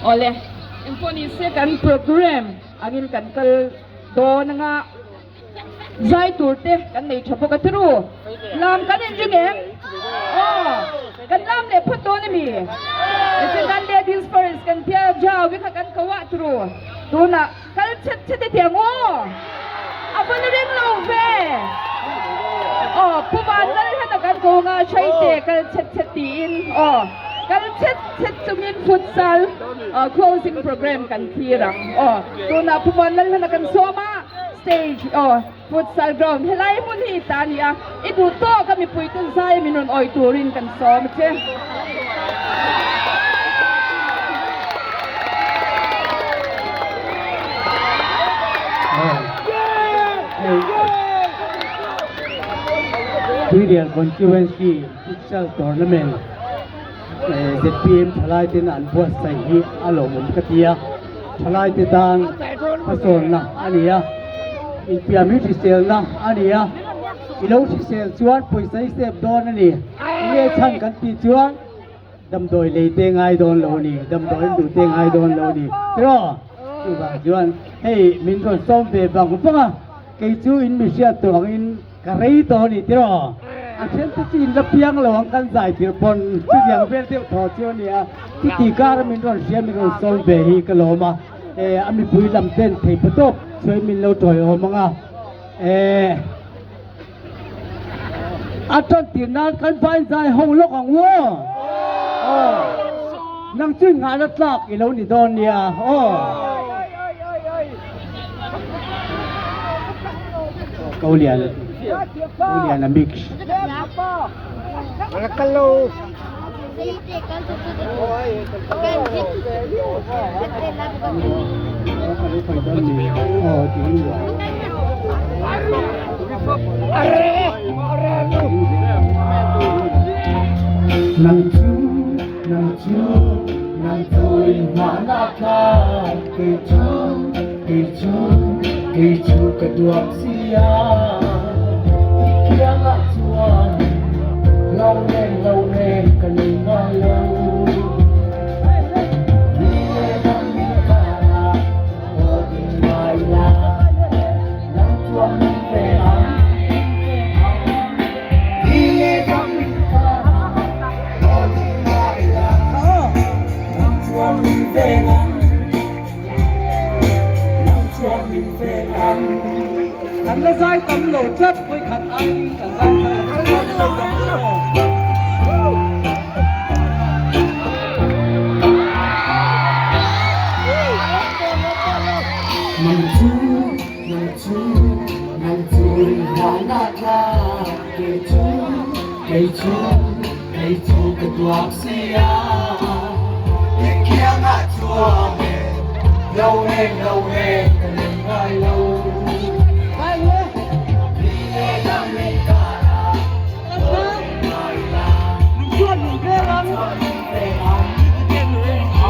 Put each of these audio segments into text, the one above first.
Oleh, Indonesia kan program angin kan kal do nga zai turte kan nei chapo ka tru lam kan enjing kan lam le photo ni mi it's kan ladies first kan tia jaw wi kan kawa tru tu na kal chet tiango apa ni ring lo ve puman na kan ko nga chai te kal chet tin kan chet chungin futsal closing program kan tirang tu na puman na kan soma stage futsal ground helai mun hi tania ibu to kami puitun sai minun oi turin kan som che Turian constituency futsal tournament ZPM thalai tin an buat sai hi alomum katia thalai te dan pason na ania in pyramid sel na ania ilo sel chuan poisai step don ani ye chan kan ti chuan dam doi le te ngai don lo ni dam doi du te ngai don lo ni ro chu ba chuan hey min ron som be bang panga ke chu in mi sia to in karei to ni tiro a chen tu chin la piang lo ang kan zai tir pon chu yang vel te tho chu nia ti ti kar min ron sia min ron som be hi ka lo ma ami pui lam ten thei patop choi min lo toi o manga aton tin nan kan phai zai hong lok ang wo nang chin nga la tlak i lo ni don nia Kaulian na mix Kalau nang chui mana kan keju kedua sia kia ngak chuan lau nen kaninga lau Nile nang mikara odi mai la nang chuan min ve ang Nile nang mikara odi mai la nang chuan min ve ang Kan la zai tam lo chat với khát ăn kan zai Nang chu hoa na la ke chu ke tua sia kia ngạ chua lâu hen kan ngai lâu Hãy subscribe cho kênh Ghiền Mì Gõ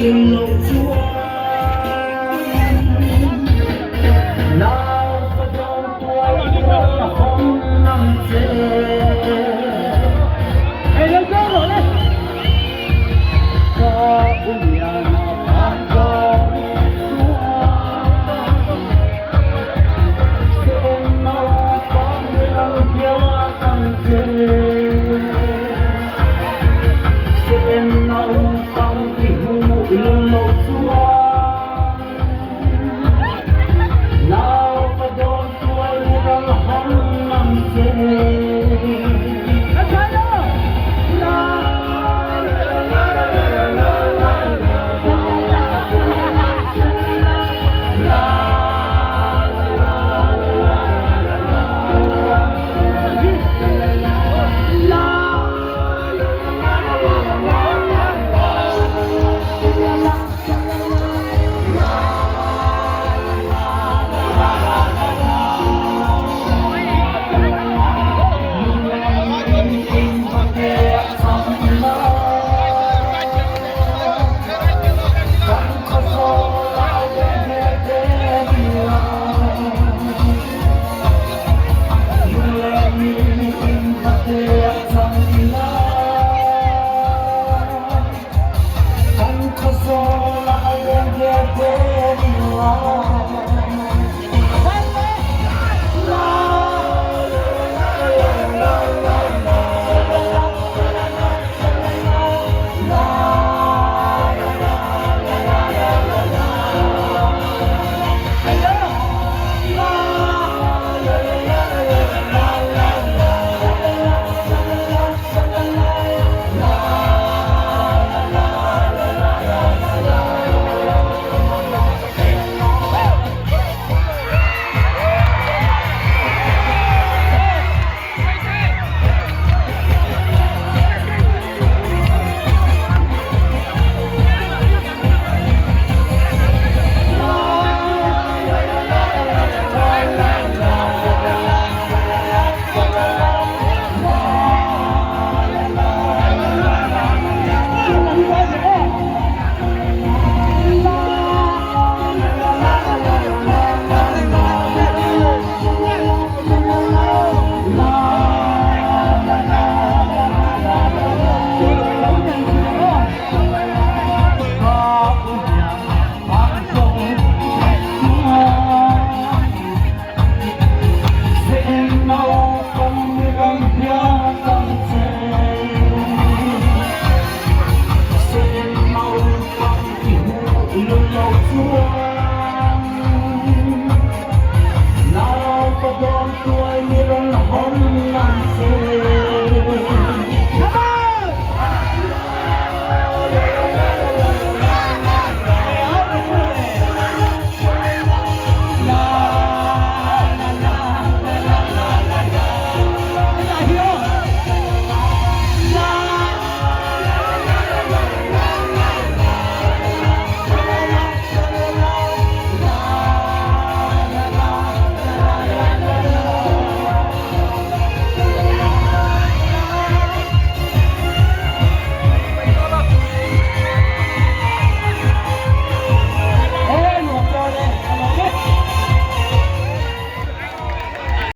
để không bỏ lỡ Cause all I ever get is love.